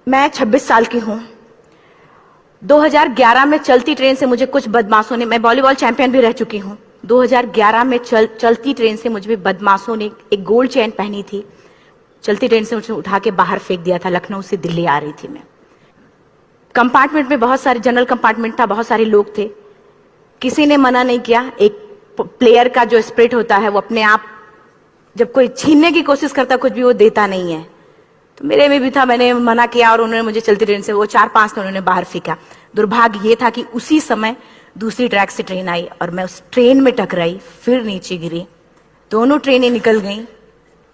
मैं 26 साल की हूँ। 2011 में चलती ट्रेन से मुझे कुछ बदमाशों ने, मैं वॉलीबॉल चैंपियन भी रह चुकी हूँ, 2011 में चलती ट्रेन से मुझे बदमाशों ने एक गोल्ड चेन पहनी थी, चलती ट्रेन से मुझे उठा के बाहर फेंक दिया था। लखनऊ से दिल्ली आ रही थी मैं। कंपार्टमेंट में बहुत सारे, जनरल कंपार्टमेंट था, बहुत सारे लोग थे, किसी ने मना नहीं किया। एक प्लेयर का जो स्पिरिट होता है वो अपने आप, जब कोई छीनने की कोशिश करता कुछ भी, वो देता नहीं है। तो मेरे में भी था, मैंने मना किया और उन्होंने मुझे चलती ट्रेन से वो 4-5 ने उन्होंने बाहर फेंका। दुर्भाग्य ये था कि उसी समय दूसरी ट्रैक से ट्रेन आई और मैं उस ट्रेन में टकराई, फिर नीचे गिरी। दोनों ट्रेनें निकल गईं।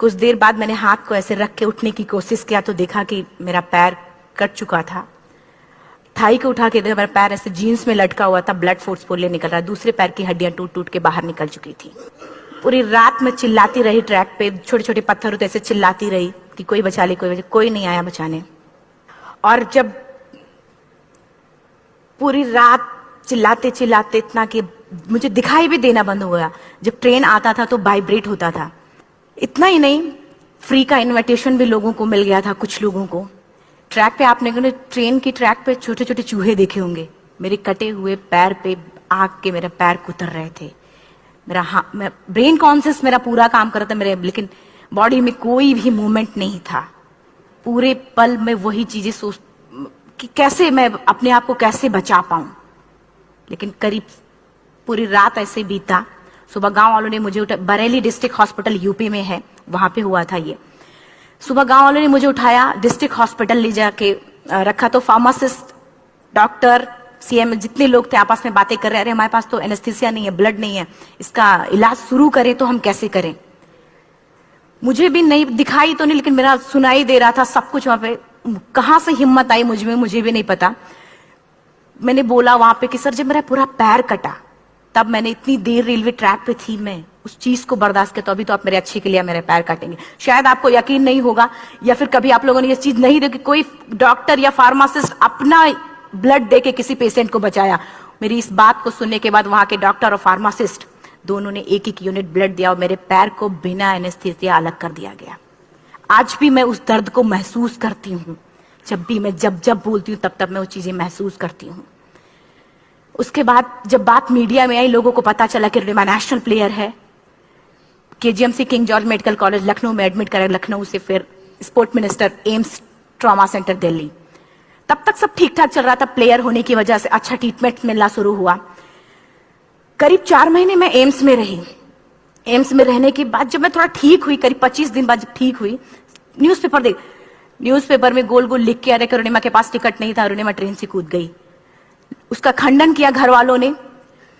कुछ देर बाद मैंने हाथ को ऐसे रख के उठने की कोशिश किया तो देखा कि मेरा पैर कट चुका था। थाई को उठा के देखा, मेरा पैर ऐसे जीन्स में लटका हुआ था, ब्लड फोर्सफुली निकल रहा, दूसरे पैर की हड्डियां टूट टूट के बाहर निकल चुकी थी। पूरी रात में चिल्लाती रही ट्रैक पे, छोटे छोटे पत्थर होते ऐसे चिल्लाती रही कि कोई बचा ले, कोई नहीं आया बचाने। और जब पूरी रात चिल्लाते चिल्लाते इतना कि मुझे दिखाई भी देना बंद हो गया। जब ट्रेन आता था तो वाइब्रेट होता था। इतना ही नहीं, फ्री का इनविटेशन भी लोगों को मिल गया था, कुछ लोगों को। ट्रैक पे आपने ट्रेन की ट्रैक पे छोटे छोटे चूहे देखे होंगे, मेरे कटे हुए पैर पे आग के मेरे पैर कुतर रहे थे। मैं ब्रेन कॉन्शियस मेरा पूरा काम कर रहा था मेरे, लेकिन बॉडी में कोई भी मूवमेंट नहीं था। पूरे पल में वही चीजें सोच कि कैसे मैं अपने आप को कैसे बचा पाऊं। लेकिन करीब पूरी रात ऐसे बीता। सुबह गांव वालों ने मुझे बरेली डिस्ट्रिक्ट हॉस्पिटल यूपी में है, वहां पे हुआ था ये। सुबह गांव वालों ने मुझे उठाया, डिस्ट्रिक्ट हॉस्पिटल ले जाके रखा। तो फार्मासिस्ट, डॉक्टर, सीएम, जितने लोग थे आपस में बातें कर रहे, अरे हमारे पास तो एनेस्थीसिया नहीं है, ब्लड नहीं है, इसका इलाज शुरू करें तो हम कैसे करें। मुझे भी नहीं दिखाई तो नहीं, लेकिन मेरा सुनाई दे रहा था सब कुछ वहां पे। कहां से हिम्मत आई मुझ में, मुझे भी नहीं पता। मैंने बोला वहां पे कि सर जब मेरा पूरा पैर कटा, तब मैंने इतनी देर रेलवे ट्रैक पे थी, मैं उस चीज को बर्दाश्त किया, तो अभी तो आप मेरे अच्छे के लिए मेरे पैर काटेंगे। शायद आपको यकीन नहीं होगा, या फिर कभी आप लोगों ने ये चीज नहीं देखी, कोई डॉक्टर या फार्मासिस्ट अपना ब्लड दे के किसी पेशेंट को बचाया। मेरी इस बात को सुनने के बाद वहां के डॉक्टर और फार्मासिस्ट दोनों ने एक एक यूनिट ब्लड दिया और मेरे पैर को बिना एनेस्थीसिया अलग कर दिया गया। आज भी मैं उस दर्द को महसूस करती हूँ। जब भी मैं जब बोलती हूँ तब मैं वो चीजें महसूस करती हूँ। उसके बाद जब बात मीडिया में आई, लोगों को पता चला कि रिमा नेशनल प्लेयर है, KGMC king George medical college Lucknow में एडमिट करा, लखनऊ से फिर sport minister, AIIMS trauma centre Delhi. तब तक सब ठीक ठाक चल रहा था, प्लेयर होने की वजह से अच्छा ट्रीटमेंट मिलना शुरू हुआ। करीब 4 महीने मैं एम्स में रही। एम्स में रहने के बाद जब मैं थोड़ा ठीक हुई, करीब 25 दिन बाद जब ठीक हुई, न्यूज़पेपर में गोल गोल लिख के, अरे अरुणिमा के पास टिकट नहीं था, अरुणिमा ट्रेन से कूद गई। उसका खंडन किया घर वालों ने,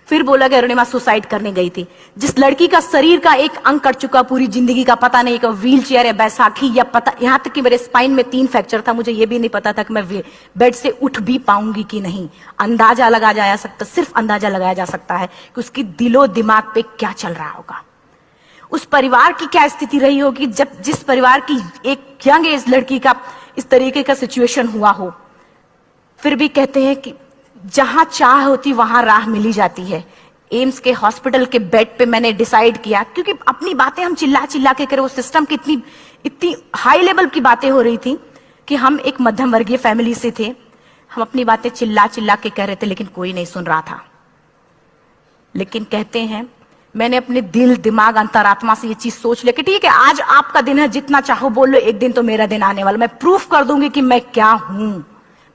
फिर बोला कि अरुणिमा सुसाइड करने गई थी। जिस लड़की का शरीर का एक अंग कट चुका, पूरी जिंदगी का पता नहीं, व्हील चेयर है, बैसाखी, या पता, यहाँ तक कि मेरे स्पाइन में 3 फ्रैक्चर था, मुझे ये भी नहीं पता था कि मैं बेड से उठ भी पाऊंगी कि नहीं। अंदाजा लगाया जा सकता, सिर्फ अंदाजा लगाया जा सकता है कि उसकी दिलो दिमाग पे क्या चल रहा होगा, उस परिवार की क्या स्थिति रही होगी, जब जिस परिवार की एक यंग एज लड़की का इस तरीके का सिचुएशन हुआ हो। फिर भी कहते हैं कि जहां चाह होती वहां राह मिली जाती है। एम्स के हॉस्पिटल के बेड पे मैंने डिसाइड किया, क्योंकि अपनी बातें हम चिल्ला चिल्ला के करे, वो सिस्टम की इतनी हाई लेवल की बातें हो रही थी कि हम एक मध्यम वर्गीय फैमिली से थे, हम अपनी बातें चिल्ला चिल्ला के कह रहे थे, लेकिन कोई नहीं सुन रहा था। लेकिन कहते हैं मैंने अपने दिल, दिमाग, अंतरात्मा से ये चीज सोच लिया कि ठीक है, आज आपका दिन है, जितना चाहो बोल लो, एक दिन तो मेरा दिन आने वाला, मैं प्रूफ कर दूंगी कि मैं क्या हूं,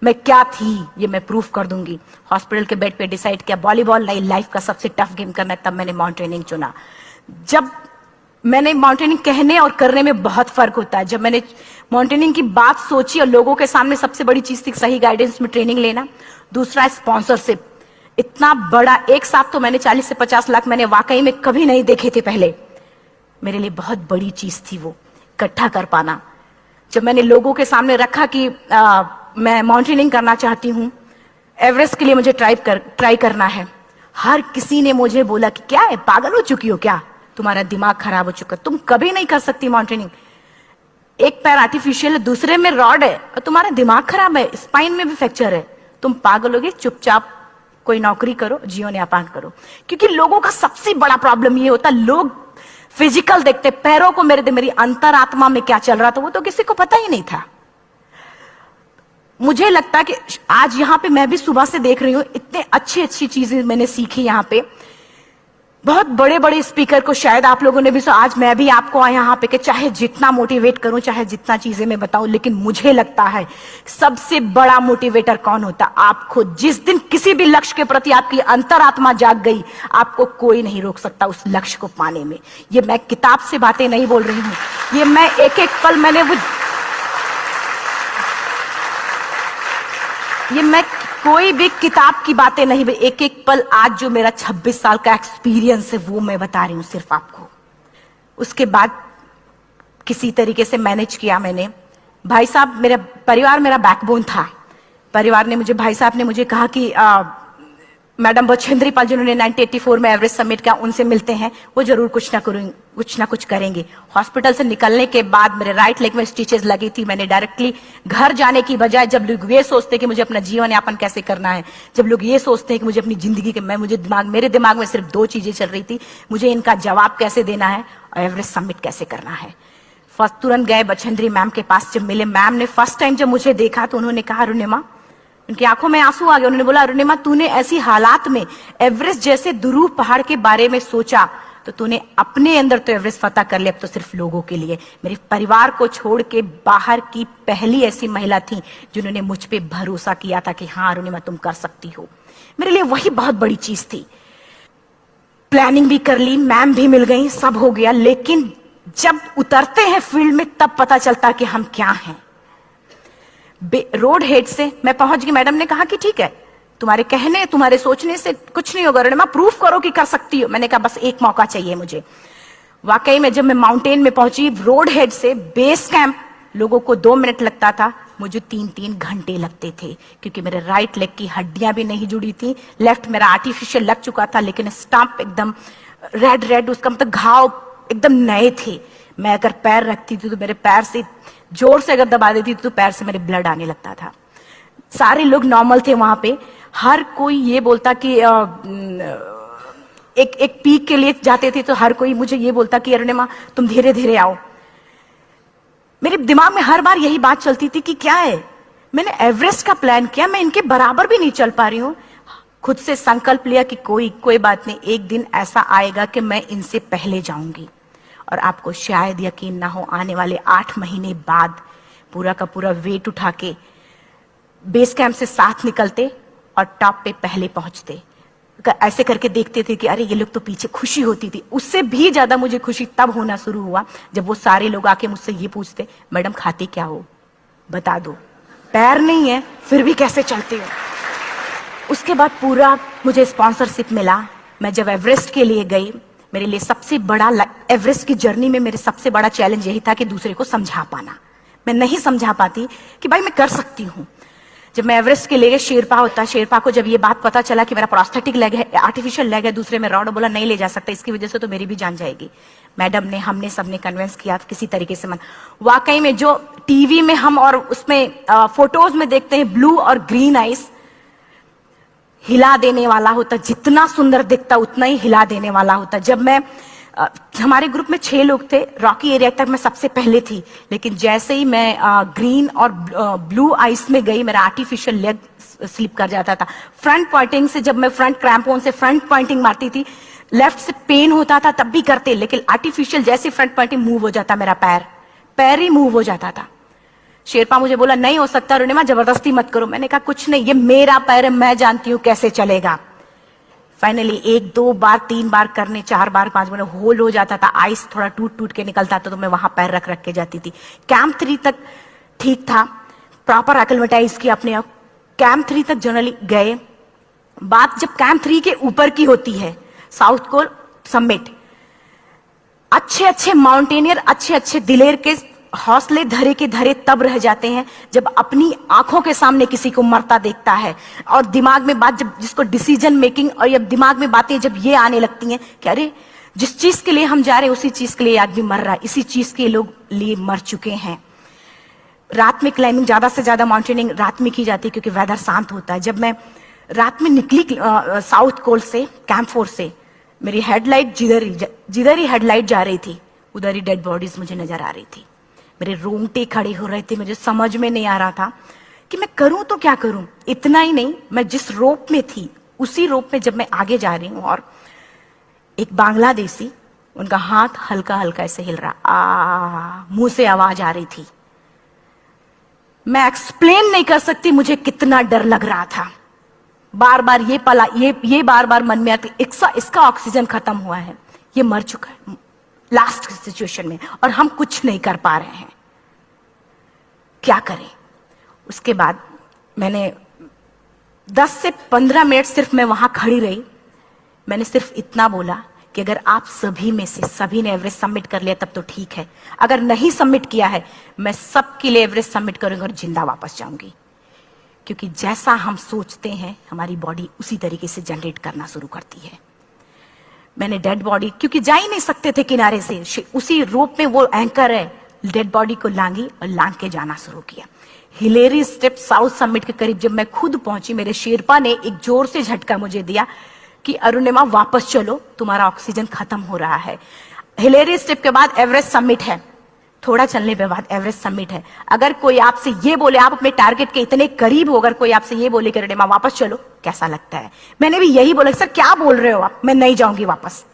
मैं क्या थी, ये मैं प्रूफ कर दूंगी। हॉस्पिटल के बेड पे डिसाइड किया वॉलीबॉल लाइफ का सबसे टफ गेम करना है, तब मैंने माउंटेनिंग चुना। जब मैंने माउंटेनिंग कहने और करने में बहुत फर्क होता है। जब मैंने माउंटेनिंग की बात सोची और लोगों के सामने, सबसे बड़ी चीज थी सही गाइडेंस में ट्रेनिंग लेना, दूसरा स्पॉन्सरशिप। इतना बड़ा एक साथ तो मैंने 40 से 50 लाख मैंने वाकई में कभी नहीं देखे थे पहले। मेरे लिए बहुत बड़ी चीज थी वो इकट्ठा कर पाना। जब मैंने लोगों के सामने रखा कि मैं माउंटेनिंग करना चाहती हूँ, एवरेस्ट के लिए मुझे ट्राई करना है, हर किसी ने मुझे बोला कि क्या है, पागल हो चुकी हो क्या, तुम्हारा दिमाग खराब हो चुका, तुम कभी नहीं कर सकती माउंटेनिंग। एक पैर आर्टिफिशियल है, दूसरे में रॉड है, और तुम्हारा दिमाग खराब है, स्पाइन में भी फ्रैक्चर है, तुम पागल होगे, चुपचाप कोई नौकरी करो, जीवन यापन करो। क्योंकि लोगों का सबसे बड़ा प्रॉब्लम ये होता, लोग फिजिकल देखते, पैरों को मेरी अंतरात्मा में क्या चल रहा था वो तो किसी को पता ही नहीं था। मुझे लगता है कि आज यहाँ पे मैं भी सुबह से देख रही हूँ, इतने अच्छी अच्छी चीजें मैंने सीखी यहाँ पे। बहुत बड़े बड़े स्पीकर को शायद आप लोगों ने भी आज मैं भी आपको यहाँ पे कि चाहे जितना मोटिवेट करूं, चाहे जितना चीजें मैं बताऊं, लेकिन मुझे लगता है सबसे बड़ा मोटिवेटर कौन होता? आप खुद। जिस दिन किसी भी लक्ष्य के प्रति आपकी अंतरात्मा जाग गई, आपको कोई नहीं रोक सकता उस लक्ष्य को पाने में। ये मैं किताब से बातें नहीं बोल रही हूं, ये मैं एक एक पल मैंने ये मैं कोई भी किताब की बातें नहीं, एक एक पल आज जो मेरा 26 साल का एक्सपीरियंस है वो मैं बता रही हूं सिर्फ आपको। उसके बाद किसी तरीके से मैनेज किया मैंने। भाई साहब, मेरा परिवार मेरा बैकबोन था। परिवार ने मुझे, भाई साहब ने मुझे कहा कि मैडम बछेंद्री पाल जिन्होंने 1984 में एवरेस्ट समिट किया, उनसे मिलते हैं, वो जरूर कुछ ना कुछ करेंगे। हॉस्पिटल से निकलने के बाद मेरे राइट लेग में स्टिचेस लगी थी। मैंने डायरेक्टली घर जाने की बजाय, जब लोग ये सोचते हैं कि मुझे अपना जीवन यापन कैसे करना है, जब लोग ये सोचते हैं कि मुझे अपनी जिंदगी के, मेरे दिमाग में सिर्फ 2 चीजें चल रही थी, मुझे इनका जवाब कैसे देना है और एवरेस्ट समिट कैसे करना है। फर्स्ट तुरंत गए बछेंद्री मैम के पास। जब मिले, मैम ने फर्स्ट टाइम जब मुझे देखा तो उन्होंने कहा, अरुणिमा, उनकी आंखों में आंसू आ गए। उन्होंने बोला, अरुणिमा, तूने ऐसी हालात में एवरेस्ट जैसे दुरूह पहाड़ के बारे में सोचा तो तूने अपने अंदर तो एवरेस्ट फतह कर लिया, अब तो सिर्फ लोगों के लिए। मेरे परिवार को छोड़ के बाहर की पहली ऐसी महिला थी जिन्होंने मुझ पे भरोसा किया था कि हाँ अरुणिमा, तुम कर सकती हो। मेरे लिए वही बहुत बड़ी चीज थी। प्लानिंग भी कर ली, मैम भी मिल गई, सब हो गया। लेकिन जब उतरते हैं फील्ड में तब पता चलता कि हम क्या हैं। रोड हेड से मैं पहुंच गई। मैडम ने कहा कि ठीक है, तुम्हारे कहने, तुम्हारे सोचने से कुछ नहीं होगा, अरुणिमा, प्रूफ करो कि कर सकती हो। मैंने कहा बस एक मौका चाहिए मुझे। वाकई में जब मैं माउंटेन में पहुंची, रोड हेड से बेस कैंप लोगों को 2 मिनट लगता था, मुझे 3-3 घंटे लगते थे, क्योंकि मेरे राइट लेग की हड्डियां भी नहीं जुड़ी थी। लेफ्ट मेरा आर्टिफिशियल लग चुका था, लेकिन स्टंप एकदम रेड, उसका मतलब घाव एकदम नए थे। मैं अगर पैर रखती थी तो मेरे पैर से जोर से अगर दबा देती थी तो पैर से मेरे ब्लड आने लगता था। सारे लोग नॉर्मल थे वहां पे। हर कोई ये बोलता कि एक पीक के लिए जाते थे तो हर कोई मुझे ये बोलता कि अरुणिमा, तुम धीरे धीरे आओ। मेरे दिमाग में हर बार यही बात चलती थी कि क्या है, मैंने एवरेस्ट का प्लान किया, मैं इनके बराबर भी नहीं चल पा रही हूं। खुद से संकल्प लिया कि कोई बात नहीं, एक दिन ऐसा आएगा कि मैं इनसे पहले जाऊंगी। और आपको शायद यकीन ना हो, आने वाले 8 महीने बाद पूरा का पूरा वेट उठा के बेस कैंप से साथ निकलते और टॉप पे पहले पहुंचते। ऐसे करके देखते थे कि अरे ये लोग तो पीछे। खुशी होती थी। उससे भी ज्यादा मुझे खुशी तब होना शुरू हुआ जब वो सारे लोग आके मुझसे ये पूछते, मैडम खाते क्या हो, बता दो, पैर नहीं है फिर भी कैसे चलते हो। उसके बाद पूरा मुझे स्पॉन्सरशिप मिला। मैं जब एवरेस्ट के लिए गई, मेरे लिए सबसे बड़ा, एवरेस्ट की जर्नी में मेरे सबसे बड़ा चैलेंज यही था कि दूसरे को समझा पाना। मैं नहीं समझा पाती कि भाई मैं कर सकती हूँ। जब मैं एवरेस्ट के लिए, शेरपा होता, शेरपा को जब ये बात पता चला कि मेरा प्रोस्थेटिक लेग है, आर्टिफिशियल लेग है, दूसरे में रॉड, बोला नहीं ले जा सकता, इसकी वजह से तो मेरी भी जान जाएगी। मैडम ने, हमने सबने कन्विंस किया किसी तरीके से। मन वाकई में जो टीवी में हम और उसमें फोटोज में देखते हैं, ब्लू और ग्रीन आइस, हिला देने वाला होता। जितना सुंदर दिखता उतना ही हिला देने वाला होता। जब मैं, हमारे ग्रुप में 6 लोग थे, रॉकी एरिया तक मैं सबसे पहले थी, लेकिन जैसे ही मैं ग्रीन और ब्लू आइस में गई, मेरा आर्टिफिशियल लेग स्लिप कर जाता था। फ्रंट पॉइंटिंग से, जब मैं फ्रंट क्रैम्पोन से फ्रंट पॉइंटिंग मारती थी, लेफ्ट से पेन होता था तब भी करते, लेकिन आर्टिफिशियल जैसे फ्रंट पॉइंटिंग मूव हो जाता, मेरा पैर ही मूव हो जाता था। शेरपा मुझे बोला नहीं हो सकता अरुणिमा, जबरदस्ती मत करो। मैंने कहा कुछ नहीं, ये मेरा पैर है, मैं जानती हूं कैसे चलेगा। फाइनली 1, 2 बार, 3 बार करने, 4 बार, 5 बार होल हो जाता था। आइस थोड़ा टूट के निकलता था तो मैं वहां पैर रख के जाती थी। कैंप 3 तक ठीक था, प्रॉपर एक्लेमेटाइज किया अपने आप। कैंप 3 तक जनरली गए। बात जब कैंप 3 के ऊपर की होती है, साउथ कोल समिट, अच्छे माउंटेनियर, अच्छे दिलेर के हौसले धरे के धरे तब रह जाते हैं जब अपनी आंखों के सामने किसी को मरता देखता है, और दिमाग में बात, जब जिसको डिसीजन मेकिंग, और जब दिमाग में बातें जब ये आने लगती हैं कि अरे जिस चीज के लिए हम जा रहे हैं उसी चीज के लिए आदमी मर रहा है, इसी चीज के लोग लिए मर चुके हैं। रात में क्लाइंबिंग, ज्यादा से ज्यादा माउंटेनिंग रात में की जाती है क्योंकि वेदर शांत होता है। जब मैं रात में निकली साउथ कोल से, कैंप 4 से, मेरी हेडलाइट जिधर ही हेडलाइट जा रही थी उधर ही डेड बॉडीज मुझे नजर आ रही थी। मेरे रोंगटे खड़े हो रहे थे। मुझे समझ में नहीं आ रहा था कि मैं करूं तो क्या करूं। इतना ही नहीं, मैं जिस रोप में थी उसी रोप में जब मैं आगे जा रही हूं और एक बांग्लादेशी, उनका हाथ हल्का हल्का ऐसे हिल रहा, मुंह से आवाज आ रही थी। मैं एक्सप्लेन नहीं कर सकती मुझे कितना डर लग रहा था। बार बार ये बार बार मन में आती, इसका ऑक्सीजन खत्म हुआ है, ये मर चुका है लास्ट सिचुएशन में, और हम कुछ नहीं कर पा रहे हैं, क्या करें। उसके बाद मैंने 10 से 15 मिनट सिर्फ मैं वहां खड़ी रही। मैंने सिर्फ इतना बोला कि अगर आप सभी में से सभी ने एवरेस्ट सबमिट कर लिया तब तो ठीक है, अगर नहीं सबमिट किया है मैं सबके लिए एवरेस्ट सबमिट करूंगी और जिंदा वापस जाऊंगी। क्योंकि जैसा हम सोचते हैं हमारी बॉडी उसी तरीके से जनरेट करना शुरू करती है। मैंने डेड बॉडी, क्योंकि जा ही नहीं सकते थे किनारे से, उसी रोप में वो एंकर है, डेड बॉडी को लांगी और लांग के जाना शुरू किया। हिलेरी स्टेप साउथ समिट के करीब जब मैं खुद पहुंची, मेरे शेरपा ने एक जोर से झटका मुझे दिया कि अरुणिमा वापस चलो, तुम्हारा ऑक्सीजन खत्म हो रहा है। हिलेरी स्टेप के बाद एवरेस्ट समिट है, थोड़ा चलने के बाद एवरेस्ट समिट है। अगर कोई आपसे ये बोले, आप अपने टारगेट के इतने करीब हो, अगर कोई आपसे ये बोले कि अरुणिमा वापस चलो, कैसा लगता है। मैंने भी यही बोला, सर क्या बोल रहे हो आप, मैं नहीं जाऊंगी वापस।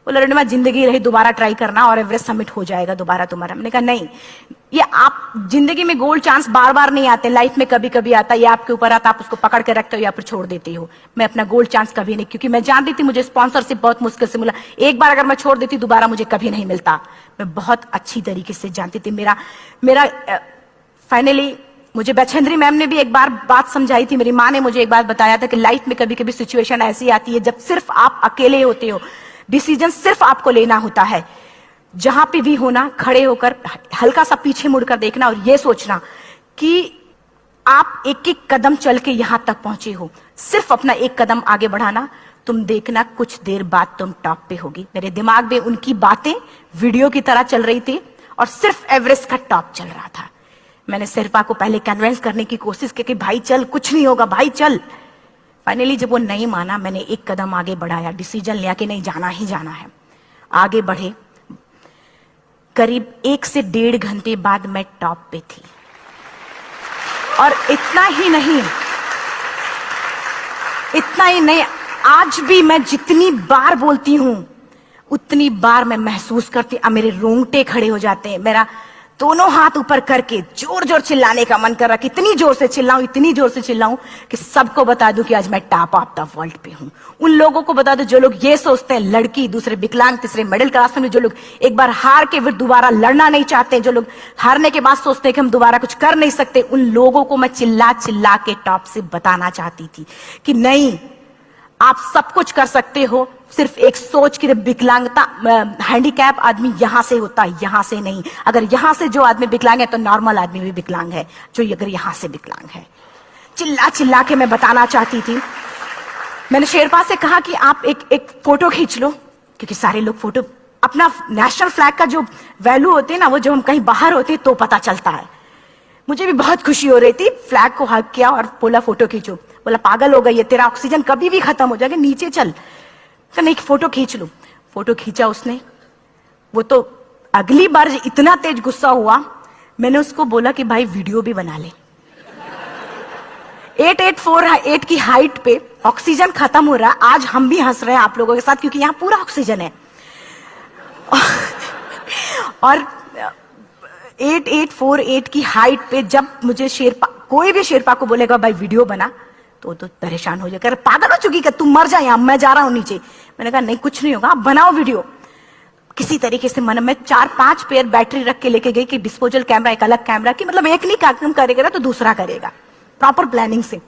बोला अरुणिमा जिंदगी रही दोबारा ट्राई करना और एवरेस्ट समिट हो जाएगा दोबारा तुम्हारा। मैंने कहा नहीं, ये आप जिंदगी में गोल्ड चांस बार बार नहीं आते, लाइफ में कभी कभी आता है, ये आपके ऊपर आता, आप उसको पकड़ के रखते हो या फिर छोड़ देते हो। मैं अपना गोल्ड चांस कभी नहीं, क्योंकि मैं जानती थी मुझे स्पॉन्सरशिप बहुत मुश्किल से मिला, एक बार अगर मैं छोड़ देती दोबारा मुझे कभी नहीं मिलता। मैं बहुत अच्छी तरीके से जानती थी। मेरा फाइनली मुझे बछेंद्री मैम ने भी एक बार बात समझाई थी, मेरी माँ ने मुझे एक बार बताया था कि लाइफ में कभी कभी सिचुएशन ऐसी आती है जब सिर्फ आप अकेले होते हो, डिसीजन सिर्फ आपको लेना होता है। जहां पे भी होना, खड़े होकर हल्का सा पीछे मुड़कर देखना और ये सोचना कि आप एक एक कदम चल के यहां तक पहुंचे हो, सिर्फ अपना एक कदम आगे बढ़ाना, तुम देखना कुछ देर बाद तुम टॉप पे होगी। मेरे दिमाग में उनकी बातें वीडियो की तरह चल रही थी और सिर्फ एवरेस्ट का टॉप चल रहा था। मैंने शेरपा को पहले कन्विंस करने की कोशिश की कि भाई चल, कुछ नहीं होगा भाई चल। फाइनली जब वो नहीं माना, मैंने एक कदम आगे बढ़ाया, डिसीजन लिया कि नहीं जाना ही जाना है। आगे बढ़े, करीब 1 से 1.5 घंटे बाद मैं टॉप पे थी। और इतना ही नहीं, आज भी मैं जितनी बार बोलती हूं उतनी बार मैं महसूस करती, अब मेरे रोंगटे खड़े हो जाते हैं, मेरा दोनों हाथ ऊपर करके जोर जोर चिल्लाने का मन कर रहा, कितनी जोर से चिल्लाऊं कि सबको बता दूं कि आज मैं टॉप ऑफ द वर्ल्ड पे हूं। उन लोगों को बता दूं जो लोग ये सोचते हैं, लड़की, दूसरे विकलांग, तीसरे मिडिल क्लास में, जो लोग एक बार हार के फिर दोबारा लड़ना नहीं चाहते, जो लोग हारने के बाद सोचते हैं कि हम दोबारा कुछ कर नहीं सकते, उन लोगों को मैं चिल्ला चिल्ला के टॉप से बताना चाहती थी कि नहीं, आप सब कुछ कर सकते हो, सिर्फ एक सोच की विकलांगता, हैंडीकैप आदमी यहां से होता है, यहां से नहीं। अगर यहां से जो आदमी विकलांग है तो नॉर्मल आदमी भी विकलांग है, जो अगर यहां से विकलांग है। चिल्ला चिल्ला के मैं बताना चाहती थी। मैंने शेरपा से कहा कि आप एक फोटो खींच लो, क्योंकि सारे लोग फोटो, अपना नेशनल फ्लैग का जो वैल्यू होते हैं ना, वो जब हम कहीं बाहर होते हैं तो पता चलता है। मुझे भी बहुत खुशी हो रही थी, फ्लैग को हग किया और बोला फोटो खींचो। बोला पागल हो गई है, तेरा ऑक्सीजन कभी भी खत्म हो जाएगा, नीचे चल। तो नहीं, फोटो खींच लो। फोटो खींचा उसने। वो तो अगली बार इतना तेज गुस्सा हुआ, मैंने उसको बोला कि भाई वीडियो भी बना ले। 8848 की हाइट पे ऑक्सीजन खत्म हो रहा है, आज हम भी हंस रहे हैं आप लोगों के साथ क्योंकि यहां पूरा ऑक्सीजन है। और 8848 की हाइट पे जब मुझे शेरपा, कोई भी शेरपा को बोलेगा भाई वीडियो बना, तो परेशान हो जाएगा, पागल हो चुकी, तू मर जा, यहां मैं जा रहा हूं नीचे। मैंने कहा नहीं, कुछ नहीं होगा, आप बनाओ वीडियो। किसी तरीके से मन में 4-5 पेयर बैटरी रख के लेके गई कि डिस्पोजल कैमरा, एक अलग कैमरा की, मतलब एक नहीं काम करेगा तो दूसरा करेगा, प्रॉपर प्लानिंग से।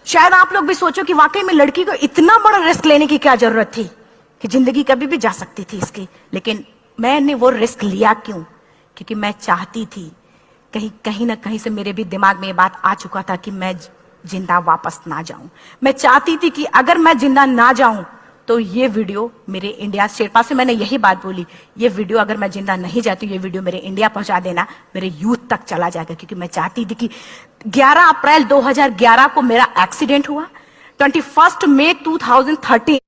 शायद आप लोग भी सोचो कि वाकई में लड़की को इतना बड़ा रिस्क लेने की क्या जरूरत थी, कि जिंदगी कभी भी जा सकती थी इसकी। लेकिन मैंने वो रिस्क लिया क्यों? क्योंकि मैं चाहती थी, कहीं ना कहीं से मेरे भी दिमाग में ये बात आ चुका था कि मैं जिंदा वापस ना जाऊं। मैं चाहती थी कि अगर मैं जिंदा ना जाऊं तो ये वीडियो मेरे इंडिया, शेरपा से मैंने यही बात बोली, ये वीडियो अगर मैं जिंदा नहीं जाती, ये वीडियो मेरे इंडिया पहुंचा देना, मेरे यूथ तक चला जाएगा। क्योंकि मैं चाहती थी कि 11 अप्रैल 2011 को मेरा एक्सीडेंट हुआ, 21 मई 2013